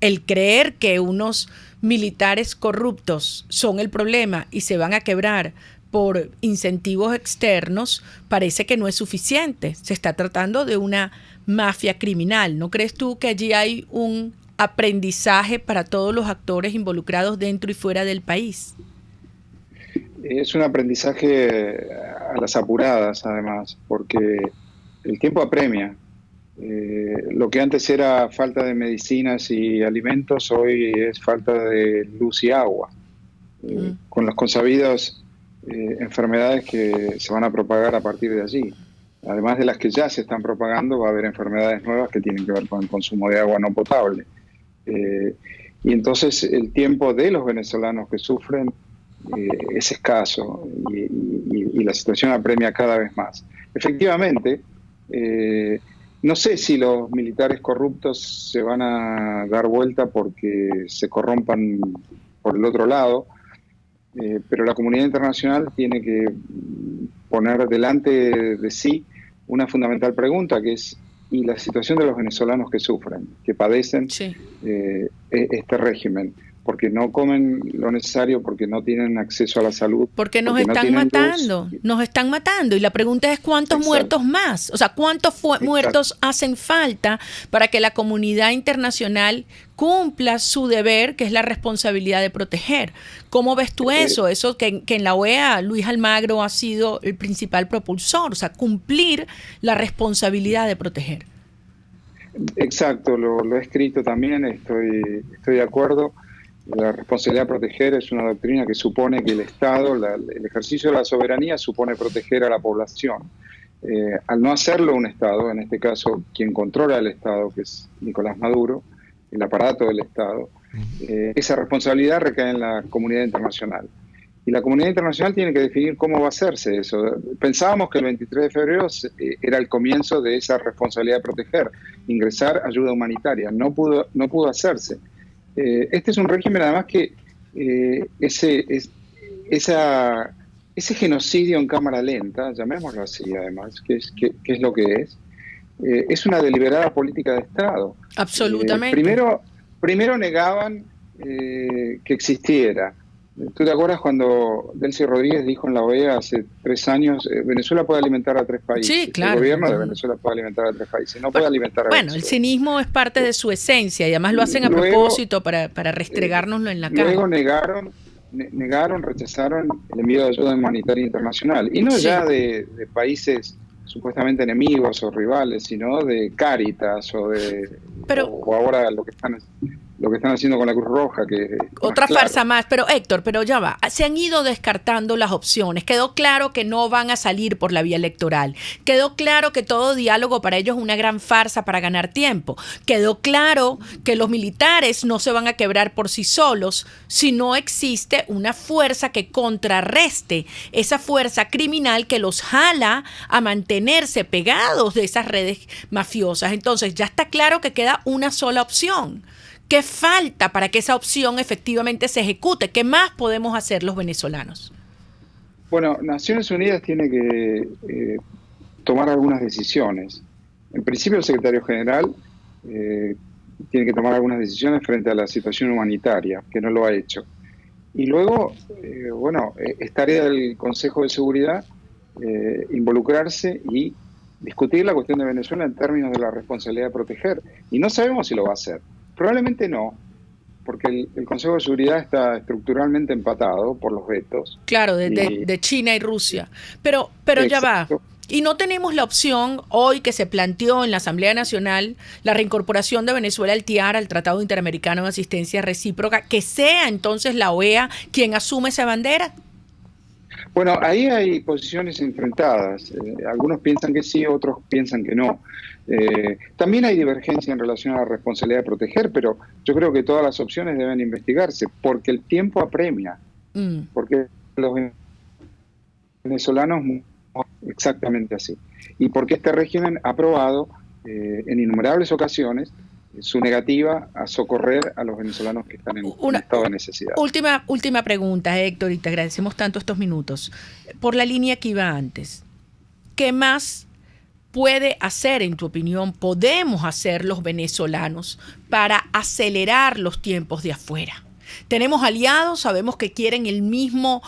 Speaker 3: El creer que unos militares corruptos son el problema y se van a quebrar por incentivos externos parece que no es suficiente. Se está tratando de una mafia criminal. ¿No crees tú que allí hay un aprendizaje para todos los actores involucrados dentro y fuera del país?
Speaker 9: Es un aprendizaje a las apuradas, además, porque el tiempo apremia. Lo que antes era falta de medicinas y alimentos, hoy es falta de luz y agua. Con los consabidos enfermedades que se van a propagar a partir de allí. Además de las que ya se están propagando, va a haber enfermedades nuevas que tienen que ver con el consumo de agua no potable. Y entonces el tiempo de los venezolanos que sufren es escaso y la situación apremia cada vez más. Efectivamente, no sé si los militares corruptos se van a dar vuelta porque se corrompan por el otro lado, pero la comunidad internacional tiene que poner delante de sí una fundamental pregunta, que es: ¿y la situación de los venezolanos que sufren, que padecen este régimen? Porque no comen lo necesario, porque no tienen acceso a la salud.
Speaker 3: Porque nos están matando. Y la pregunta es: ¿cuántos muertos más? O sea, ¿cuántos muertos hacen falta para que la comunidad internacional cumpla su deber, que es la responsabilidad de proteger? ¿Cómo ves tú eso? Eso que en la OEA Luis Almagro ha sido el principal propulsor, o sea, cumplir la responsabilidad de proteger.
Speaker 9: Exacto, lo he escrito también, estoy de acuerdo. La responsabilidad de proteger es una doctrina que supone que el Estado, el ejercicio de la soberanía supone proteger a la población. Al no hacerlo un Estado, en este caso quien controla el Estado, que es Nicolás Maduro, el aparato del Estado, esa responsabilidad recae en la comunidad internacional. Y la comunidad internacional tiene que definir cómo va a hacerse eso. Pensábamos que el 23 de febrero era el comienzo de esa responsabilidad de proteger, ingresar ayuda humanitaria. No pudo hacerse. Este es un régimen además que ese genocidio en cámara lenta, llamémoslo así además, que es lo que es una deliberada política de Estado.
Speaker 3: Absolutamente.
Speaker 9: Primero negaban que existiera. ¿Tú te acuerdas cuando Delcy Rodríguez dijo en la OEA hace 3 años, Venezuela puede alimentar a 3 países?
Speaker 3: Sí, claro.
Speaker 9: El gobierno de Venezuela puede alimentar a 3 países, no puede alimentar a Venezuela.
Speaker 3: Bueno, el cinismo es parte de su esencia y además lo hacen a propósito para restregárnoslo en la cara.
Speaker 9: Luego negaron, rechazaron el envío de ayuda humanitaria internacional. Y no ya de países supuestamente enemigos o rivales, sino de Cáritas o ahora lo lo que están haciendo con la Cruz Roja, que
Speaker 3: otra
Speaker 9: claro.
Speaker 3: farsa más. Pero Héctor, pero ya va, se han ido descartando las opciones, quedó claro que no van a salir por la vía electoral, quedó claro que todo diálogo para ellos es una gran farsa para ganar tiempo, quedó claro que los militares no se van a quebrar por sí solos si no existe una fuerza que contrarreste esa fuerza criminal que los jala a mantenerse pegados de esas redes mafiosas. Entonces ya está claro que queda una sola opción. ¿Qué falta para que esa opción efectivamente se ejecute? ¿Qué más podemos hacer los venezolanos?
Speaker 9: Bueno, Naciones Unidas tiene que tomar algunas decisiones. En principio, el secretario general tiene que tomar algunas decisiones frente a la situación humanitaria, que no lo ha hecho. Y luego, es tarea del Consejo de Seguridad involucrarse y discutir la cuestión de Venezuela en términos de la responsabilidad de proteger. Y no sabemos si lo va a hacer. Probablemente no, porque el Consejo de Seguridad está estructuralmente empatado por los vetos.
Speaker 3: Claro, de China y Rusia. Pero ya va. Y no tenemos la opción hoy que se planteó en la Asamblea Nacional, la reincorporación de Venezuela al TIAR, al Tratado Interamericano de Asistencia Recíproca, que sea entonces la OEA quien asume esa bandera.
Speaker 9: Bueno, ahí hay posiciones enfrentadas. Algunos piensan que sí, otros piensan que no. También hay divergencia en relación a la responsabilidad de proteger, pero yo creo que todas las opciones deben investigarse, porque el tiempo apremia, porque los venezolanos exactamente así, y porque este régimen ha probado en innumerables ocasiones su negativa a socorrer a los venezolanos que están en estado de necesidad.
Speaker 3: Última pregunta, Héctor, y te agradecemos tanto estos minutos. Por la línea que iba antes, ¿qué más puede hacer, en tu opinión, podemos hacer los venezolanos para acelerar los tiempos de afuera? Tenemos aliados, sabemos que quieren el mismo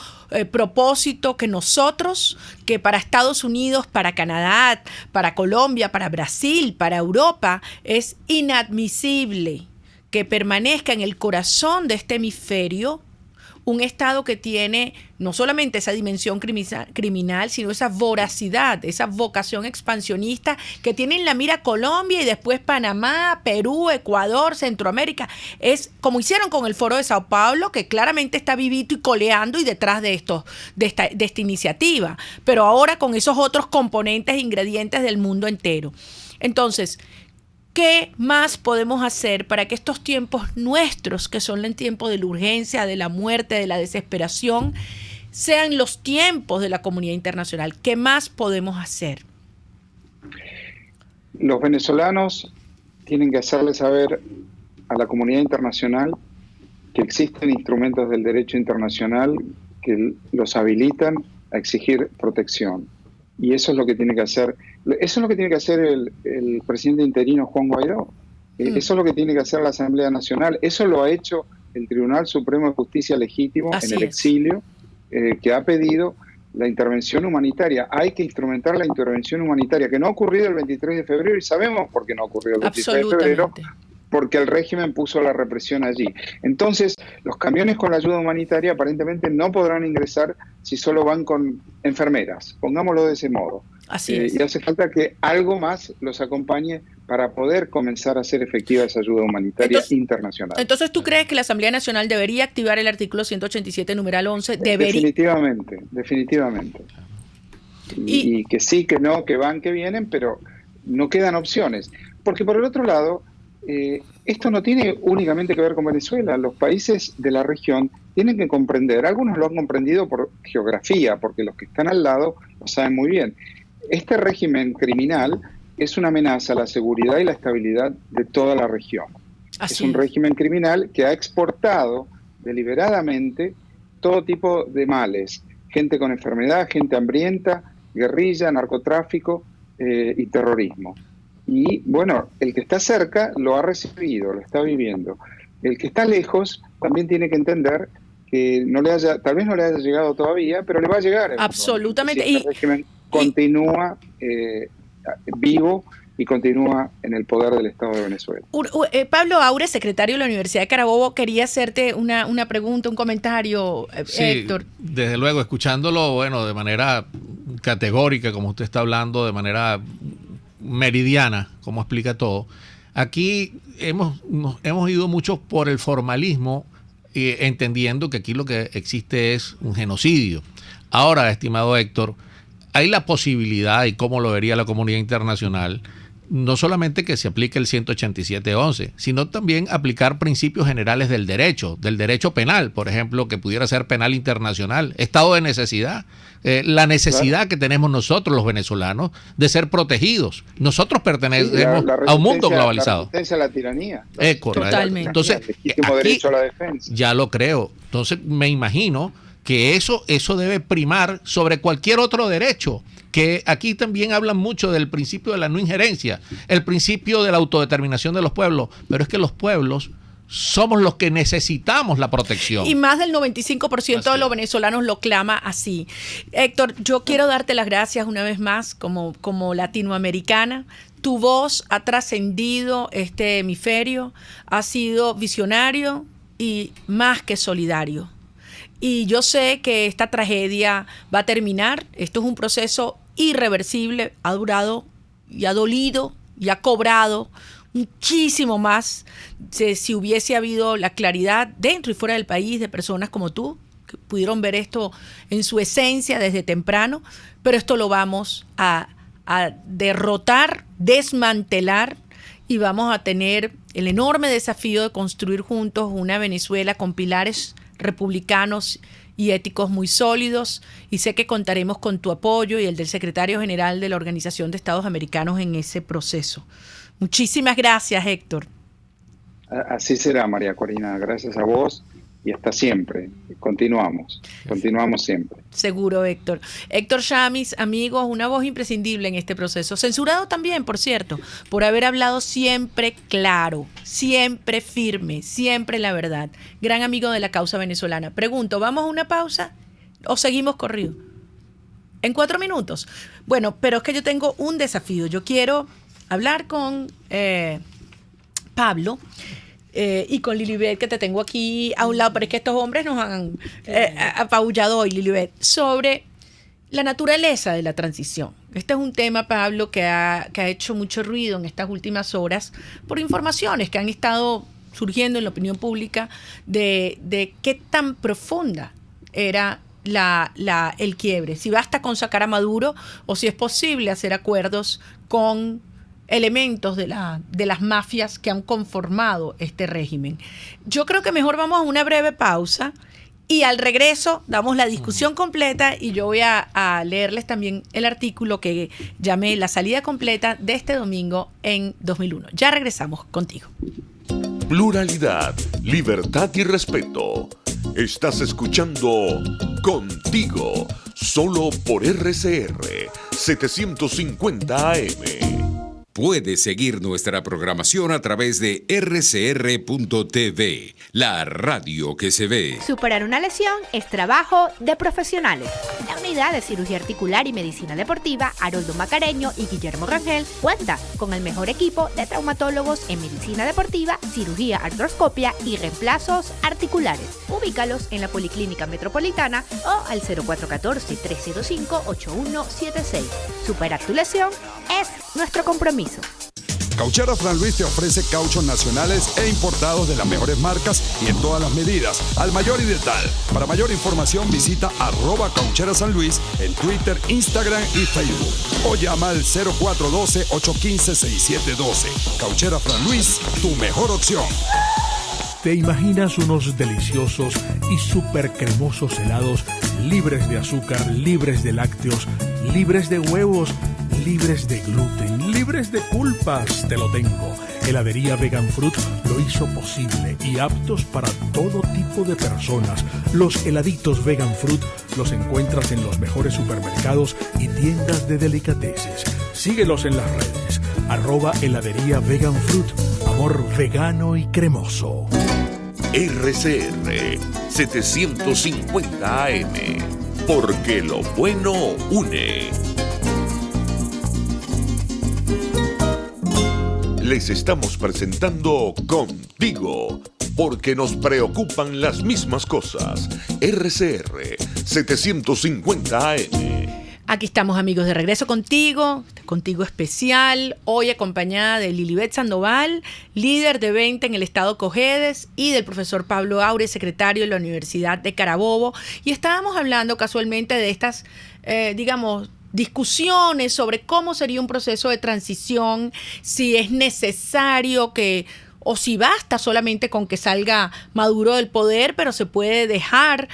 Speaker 3: propósito que nosotros, que para Estados Unidos, para Canadá, para Colombia, para Brasil, para Europa, es inadmisible que permanezca en el corazón de este hemisferio un Estado que tiene no solamente esa dimensión criminal, sino esa voracidad, esa vocación expansionista que tiene en la mira Colombia y después Panamá, Perú, Ecuador, Centroamérica. Es como hicieron con el Foro de Sao Paulo, que claramente está vivito y coleando y detrás de esta iniciativa, pero ahora con esos otros componentes e ingredientes del mundo entero. Entonces, ¿qué más podemos hacer para que estos tiempos nuestros, que son el tiempo de la urgencia, de la muerte, de la desesperación, sean los tiempos de la comunidad internacional? ¿Qué más podemos hacer?
Speaker 9: Los venezolanos tienen que hacerle saber a la comunidad internacional que existen instrumentos del derecho internacional que los habilitan a exigir protección. Y eso es lo que tiene que hacer. Eso es lo que tiene que hacer el presidente interino Juan Guaidó. Eso es lo que tiene que hacer la Asamblea Nacional. Eso lo ha hecho el Tribunal Supremo de Justicia Legítimo en el exilio, que ha pedido la intervención humanitaria. Hay que instrumentar la intervención humanitaria, que no ha ocurrido el 23 de febrero, y sabemos por qué no ha ocurrido el 23 de febrero, porque el régimen puso la represión allí. Entonces, los camiones con la ayuda humanitaria aparentemente no podrán ingresar si solo van con enfermeras, pongámoslo de ese modo.
Speaker 3: Así es.
Speaker 9: Y hace falta que algo más los acompañe para poder comenzar a hacer efectiva esa ayuda humanitaria internacional.
Speaker 3: Entonces, ¿tú crees que la Asamblea Nacional debería activar el artículo 187, numeral 11?
Speaker 9: Definitivamente. Y que sí, que no, que van, que vienen, pero no quedan opciones. Porque por el otro lado, esto no tiene únicamente que ver con Venezuela. Los países de la región tienen que comprender, algunos lo han comprendido por geografía, porque los que están al lado lo saben muy bien. Este régimen criminal es una amenaza a la seguridad y la estabilidad de toda la región. Es un régimen criminal que ha exportado deliberadamente todo tipo de males, gente con enfermedad, gente hambrienta, guerrilla, narcotráfico y terrorismo. Y bueno, el que está cerca lo ha recibido, lo está viviendo. El que está lejos también tiene que entender que tal vez no le haya llegado todavía, pero le va a llegar.
Speaker 3: Absolutamente.
Speaker 9: Si este régimen continúa vivo y continúa en el poder del Estado de Venezuela.
Speaker 3: Pablo Aure, secretario de la Universidad de Carabobo, quería hacerte una pregunta, un comentario,
Speaker 4: sí,
Speaker 3: Héctor.
Speaker 4: Desde luego, escuchándolo, bueno, de manera categórica, como usted está hablando, de manera meridiana, como explica todo, Aquí nos hemos ido mucho por el formalismo, entendiendo que aquí lo que existe es un genocidio. Ahora, estimado Héctor, hay la posibilidad, y cómo lo vería la comunidad internacional, no solamente que se aplique el 187.11, sino también aplicar principios generales del derecho penal, por ejemplo, que pudiera ser penal internacional, estado de necesidad, la necesidad que tenemos nosotros los venezolanos de ser protegidos. Nosotros pertenecemos a un mundo globalizado.
Speaker 9: La resistencia a la tiranía.
Speaker 4: Correcto.
Speaker 3: Totalmente.
Speaker 4: Entonces,
Speaker 9: el legítimo derecho a la defensa.
Speaker 4: Ya lo creo. Entonces, me imagino que eso debe primar sobre cualquier otro derecho, que aquí también hablan mucho del principio de la no injerencia, el principio de la autodeterminación de los pueblos, pero es que los pueblos somos los que necesitamos la protección.
Speaker 3: Y más del 95% de los venezolanos lo clama así. Héctor, yo quiero darte las gracias una vez más como latinoamericana. Tu voz ha trascendido este hemisferio, ha sido visionario y más que solidario. Y yo sé que esta tragedia va a terminar. Esto es un proceso irreversible. Ha durado y ha dolido y ha cobrado muchísimo más si hubiese habido la claridad dentro y fuera del país de personas como tú, que pudieron ver esto en su esencia desde temprano. Pero esto lo vamos a derrotar, desmantelar, y vamos a tener el enorme desafío de construir juntos una Venezuela con pilares republicanos y éticos muy sólidos, y sé que contaremos con tu apoyo y el del secretario general de la Organización de Estados Americanos en ese proceso. Muchísimas gracias, Héctor.
Speaker 9: Así será, María Corina. Gracias a vos y hasta siempre. Continuamos siempre.
Speaker 3: Seguro, Héctor. Héctor Chamiz, amigos, una voz imprescindible en este proceso. Censurado también, por cierto, por haber hablado siempre claro, siempre firme, siempre la verdad. Gran amigo de la causa venezolana. Pregunto, ¿vamos a una pausa o seguimos corrido? En 4 minutos. Bueno, pero es que yo tengo un desafío. Yo quiero hablar con Pablo y con Lilibet, que te tengo aquí a un lado, pero es que estos hombres nos han apabullado hoy, Lilibet, sobre la naturaleza de la transición. Este es un tema, Pablo, que ha hecho mucho ruido en estas últimas horas por informaciones que han estado surgiendo en la opinión pública de qué tan profunda era el quiebre, si basta con sacar a Maduro o si es posible hacer acuerdos con elementos de las mafias que han conformado este régimen. Yo creo que mejor vamos a una breve pausa y al regreso damos la discusión completa, y yo voy a leerles también el artículo que llamé La salida completa de este domingo en 2001. Ya regresamos contigo.
Speaker 1: Pluralidad, libertad y respeto. Estás escuchando Contigo, solo por RCR 750 AM.
Speaker 8: Puedes seguir nuestra programación a través de rcr.tv, la radio que se ve.
Speaker 10: Superar una lesión es trabajo de profesionales. La unidad de cirugía articular y medicina deportiva Haroldo Macareño y Guillermo Rangel cuenta con el mejor equipo de traumatólogos en medicina deportiva, cirugía artroscopia y reemplazos articulares. Ubícalos en la Policlínica Metropolitana o al 0414-305-8176. Superar tu lesión es nuestro compromiso.
Speaker 11: Cauchera Fran Luis te ofrece cauchos nacionales e importados de las mejores marcas y en todas las medidas, al mayor y de tal. Para mayor información visita @Cauchera San Luis en Twitter, Instagram y Facebook. O llama al 0412-815-6712. Cauchera Fran Luis, tu mejor opción.
Speaker 12: ¿Te imaginas unos deliciosos y súper cremosos helados libres de azúcar, libres de lácteos, libres de huevos, libres de gluten, libres de culpas? Te lo tengo. Heladería Vegan Fruit lo hizo posible y aptos para todo tipo de personas. Los heladitos Vegan Fruit los encuentras en los mejores supermercados y tiendas de delicateces. Síguelos en las redes. @heladería Vegan Fruit. Amor vegano y cremoso.
Speaker 1: RCR 750 AM, porque lo bueno une. Les estamos presentando Contigo, porque nos preocupan las mismas cosas. RCR 750 AM.
Speaker 3: Aquí estamos, amigos, de regreso contigo especial, hoy acompañada de Lilibet Sandoval, líder de 20 en el estado Cojedes, y del profesor Pablo Aure, secretario de la Universidad de Carabobo, y estábamos hablando casualmente de estas, discusiones sobre cómo sería un proceso de transición, si es necesario o si basta solamente con que salga Maduro del poder, pero se puede dejar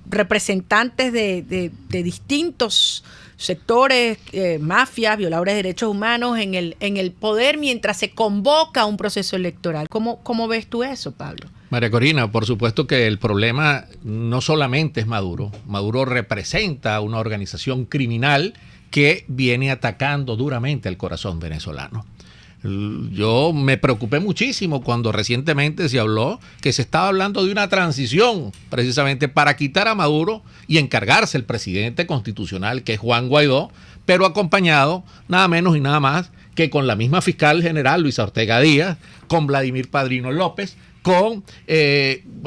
Speaker 3: representantes de distintos sectores, mafias, violadores de derechos humanos en el poder mientras se convoca un proceso electoral. ¿Cómo ves tú eso, Pablo?
Speaker 4: María Corina, por supuesto que el problema no solamente es Maduro. Maduro representa una organización criminal que viene atacando duramente al corazón venezolano. Yo me preocupé muchísimo cuando recientemente se habló que se estaba hablando de una transición precisamente para quitar a Maduro y encargarse el presidente constitucional, que es Juan Guaidó, pero acompañado nada menos y nada más que con la misma fiscal general Luisa Ortega Díaz, con Vladimir Padrino López, con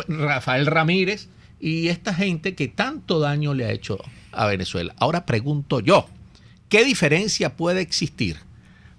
Speaker 4: Rafael Ramírez y esta gente que tanto daño le ha hecho a Venezuela. Ahora pregunto yo, ¿qué diferencia puede existir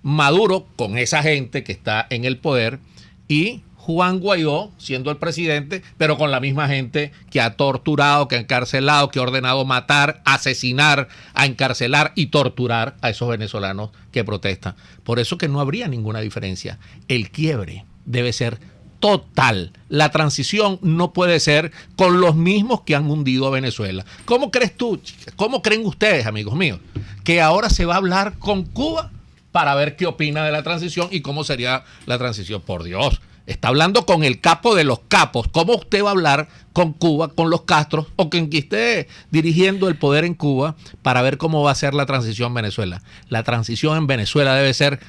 Speaker 4: Maduro con esa gente que está en el poder y Juan Guaidó siendo el presidente, pero con la misma gente que ha torturado, que ha encarcelado, que ha ordenado matar, asesinar, a encarcelar y torturar a esos venezolanos que protestan? Por eso que no habría ninguna diferencia. El quiebre debe ser total. La transición no puede ser con los mismos que han hundido a Venezuela. ¿Cómo crees tú, chicas? ¿Cómo creen ustedes, amigos míos, que ahora se va a hablar con Cuba para ver qué opina de la transición y cómo sería la transición? Por Dios, está hablando con el capo de los capos. ¿Cómo usted va a hablar con Cuba, con los Castros o con quien esté dirigiendo el poder en Cuba para ver cómo va a ser la transición en Venezuela? La transición en Venezuela debe ser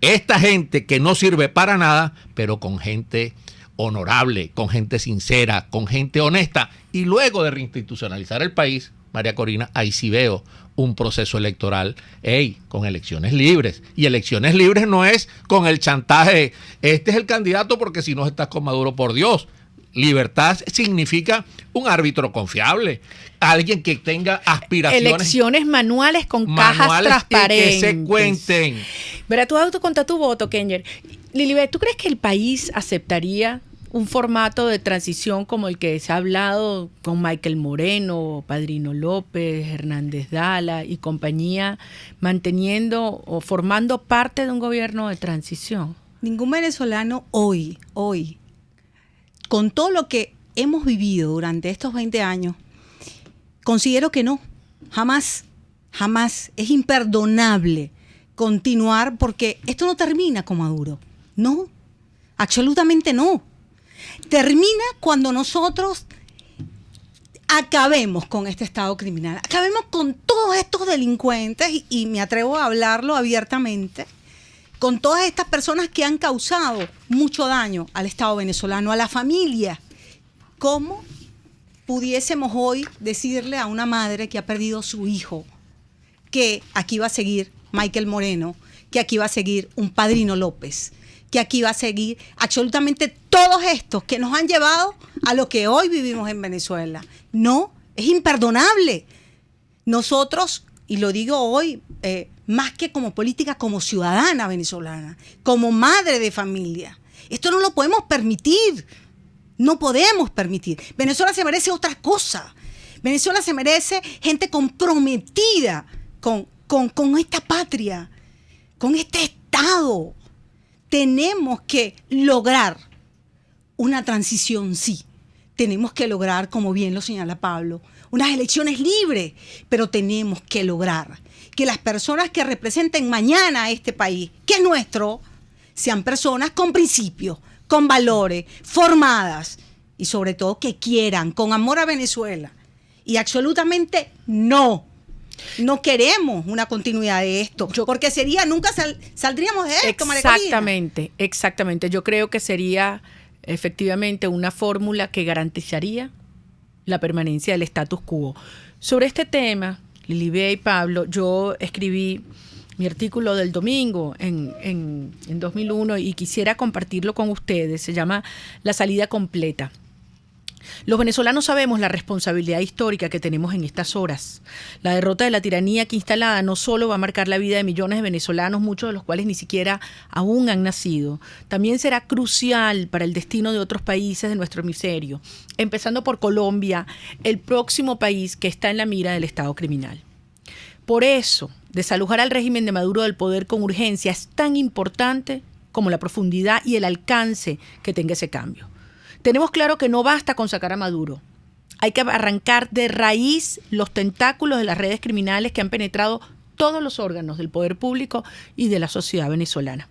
Speaker 4: esta gente que no sirve para nada, pero con gente honorable, con gente sincera, con gente honesta, y luego de reinstitucionalizar el país, María Corina, ahí sí veo un proceso electoral, con elecciones libres. Y elecciones libres no es con el chantaje, este es el candidato porque si no estás con Maduro, por Dios. Libertad significa un árbitro confiable, alguien que tenga aspiraciones.
Speaker 3: Elecciones manuales con cajas transparentes.
Speaker 4: Y que se cuenten.
Speaker 3: Verá, tú autoconta tu voto, Kenyer. Lilibet, ¿tú crees que el país aceptaría un formato de transición como el que se ha hablado con Michael Moreno, Padrino López, Hernández Dala y compañía, manteniendo o formando parte de un gobierno de transición?
Speaker 13: Ningún venezolano hoy, con todo lo que hemos vivido durante estos 20 años, considero que no, jamás, es imperdonable continuar porque esto no termina con Maduro, no, absolutamente no. Termina cuando nosotros acabemos con este estado criminal, acabemos con todos estos delincuentes y me atrevo a hablarlo abiertamente, con todas estas personas que han causado mucho daño al Estado venezolano, a la familia. ¿Cómo pudiésemos hoy decirle a una madre que ha perdido su hijo que aquí va a seguir Michael Moreno, que aquí va a seguir un Padrino López, que aquí va a seguir absolutamente todos estos que nos han llevado a lo que hoy vivimos en Venezuela? No, es imperdonable. Nosotros, y lo digo hoy, más que como política, como ciudadana venezolana, como madre de familia, esto no lo podemos permitir. No podemos permitir. Venezuela se merece otra cosa. Venezuela se merece gente comprometida con esta patria, con este Estado. Tenemos que lograr una transición, sí. Tenemos que lograr, como bien lo señala Pablo, unas elecciones libres, pero tenemos que lograr que las personas que representen mañana a este país, que es nuestro, sean personas con principios, con valores, formadas y sobre todo que quieran, con amor a Venezuela. Y absolutamente no queremos una continuidad de esto, porque nunca saldríamos de esto, María Corina.
Speaker 3: Exactamente. Yo creo que sería efectivamente una fórmula que garantizaría la permanencia del status quo. Sobre este tema, Lilibet y Pablo, yo escribí mi artículo del domingo en 2001 y quisiera compartirlo con ustedes. Se llama La salida completa. Los venezolanos sabemos la responsabilidad histórica que tenemos en estas horas. La derrota de la tiranía aquí instalada no solo va a marcar la vida de millones de venezolanos, muchos de los cuales ni siquiera aún han nacido, también será crucial para el destino de otros países de nuestro hemisferio, empezando por Colombia, el próximo país que está en la mira del Estado criminal. Por eso, desalojar al régimen de Maduro del poder con urgencia es tan importante como la profundidad y el alcance que tenga ese cambio. Tenemos claro que no basta con sacar a Maduro. Hay que arrancar de raíz los tentáculos de las redes criminales que han penetrado todos los órganos del poder público y de la sociedad venezolana.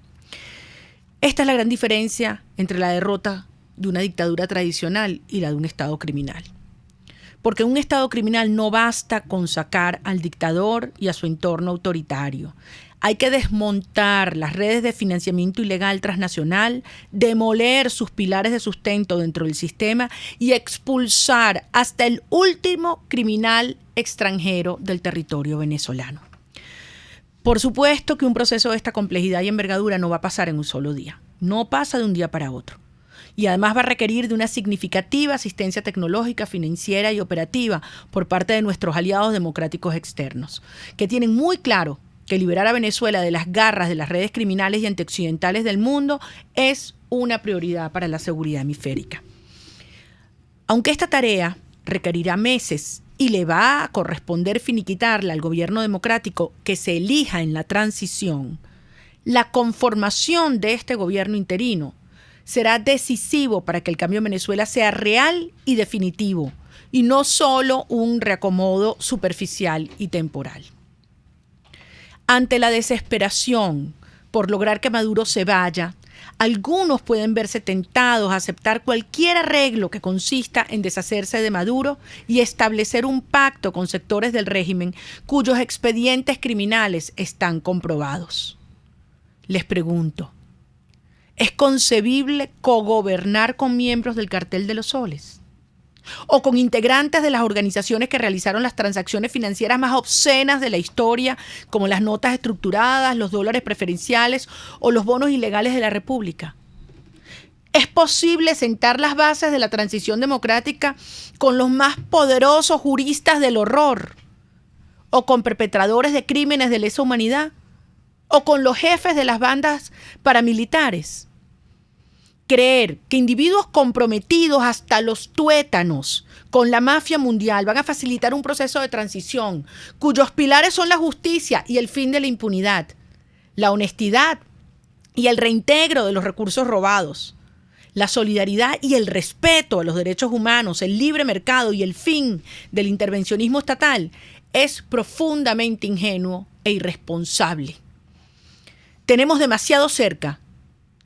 Speaker 3: Esta es la gran diferencia entre la derrota de una dictadura tradicional y la de un Estado criminal. Porque en un Estado criminal no basta con sacar al dictador y a su entorno autoritario. Hay que desmontar las redes de financiamiento ilegal transnacional, demoler sus pilares de sustento dentro del sistema y expulsar hasta el último criminal extranjero del territorio venezolano. Por supuesto que un proceso de esta complejidad y envergadura no va a pasar en un solo día. No pasa de un día para otro. Y además va a requerir de una significativa asistencia tecnológica, financiera y operativa por parte de nuestros aliados democráticos externos, que tienen muy claro que liberar a Venezuela de las garras de las redes criminales y antioccidentales del mundo es una prioridad para la seguridad hemisférica. Aunque esta tarea requerirá meses y le va a corresponder finiquitarla al gobierno democrático que se elija en la transición, la conformación de este gobierno interino será decisivo para que el cambio en Venezuela sea real y definitivo, y no solo un reacomodo superficial y temporal. Ante la desesperación por lograr que Maduro se vaya, algunos pueden verse tentados a aceptar cualquier arreglo que consista en deshacerse de Maduro y establecer un pacto con sectores del régimen cuyos expedientes criminales están comprobados. Les pregunto, ¿es concebible cogobernar con miembros del Cartel de los Soles? ¿O con integrantes de las organizaciones que realizaron las transacciones financieras más obscenas de la historia, como las notas estructuradas, los dólares preferenciales o los bonos ilegales de la República? ¿Es posible sentar las bases de la transición democrática con los más poderosos juristas del horror? ¿O con perpetradores de crímenes de lesa humanidad? ¿O con los jefes de las bandas paramilitares? Creer que individuos comprometidos hasta los tuétanos con la mafia mundial van a facilitar un proceso de transición cuyos pilares son la justicia y el fin de la impunidad, la honestidad y el reintegro de los recursos robados, la solidaridad y el respeto a los derechos humanos, el libre mercado y el fin del intervencionismo estatal, es profundamente ingenuo e irresponsable. Tenemos demasiado cerca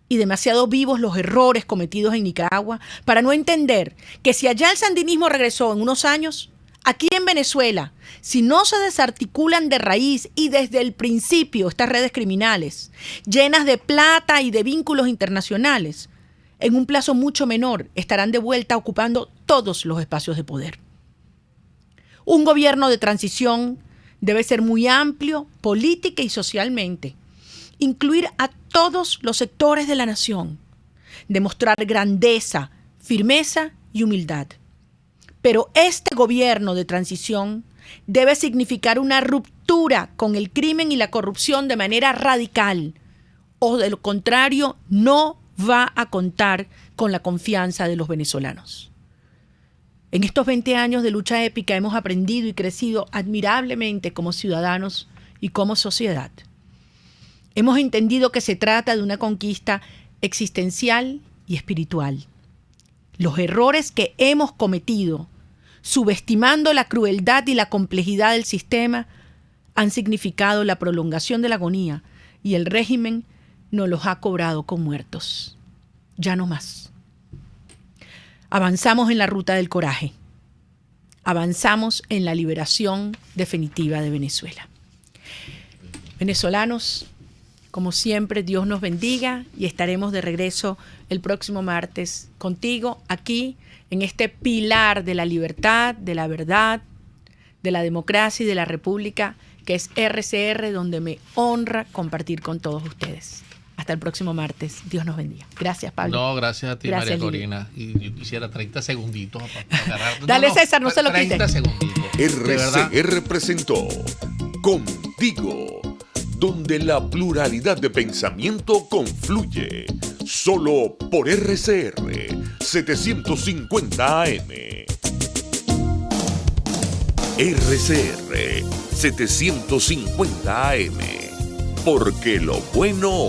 Speaker 3: y demasiado vivos los errores cometidos en Nicaragua para no entender que si allá el sandinismo regresó en unos años, aquí en Venezuela, si no se desarticulan de raíz y desde el principio estas redes criminales, llenas de plata y de vínculos internacionales, en un plazo mucho menor estarán de vuelta ocupando todos los espacios de poder. Un gobierno de transición debe ser muy amplio, política y socialmente, incluir a todos los sectores de la nación, demostrar grandeza, firmeza y humildad. Pero este gobierno de transición debe significar una ruptura con el crimen y la corrupción de manera radical, o de lo contrario no va a contar con la confianza de los venezolanos. En estos 20 años de lucha épica hemos aprendido y crecido admirablemente como ciudadanos y como sociedad. Hemos entendido que se trata de una conquista existencial y espiritual. Los errores que hemos cometido, subestimando la crueldad y la complejidad del sistema, han significado la prolongación de la agonía y el régimen nos los ha cobrado con muertos. Ya no más. Avanzamos en la ruta del coraje. Avanzamos en la liberación definitiva de Venezuela. Venezolanos, como siempre, Dios nos bendiga y estaremos de regreso el próximo martes contigo aquí en este pilar de la libertad, de la verdad, de la democracia y de la república que es RCR, donde me honra compartir con todos ustedes. Hasta el próximo martes. Dios nos bendiga. Gracias, Pablo.
Speaker 4: No, gracias a ti,
Speaker 3: Gracias,
Speaker 4: María
Speaker 3: Lili.
Speaker 4: Corina. Y yo quisiera 30 segunditos para agarrar.
Speaker 3: Dale, César, no se lo quite.
Speaker 4: 30 segunditos. De verdad.
Speaker 1: RCR presentó Contigo, donde la pluralidad de pensamiento confluye. Solo por RCR 750 AM. RCR 750 AM. Porque lo bueno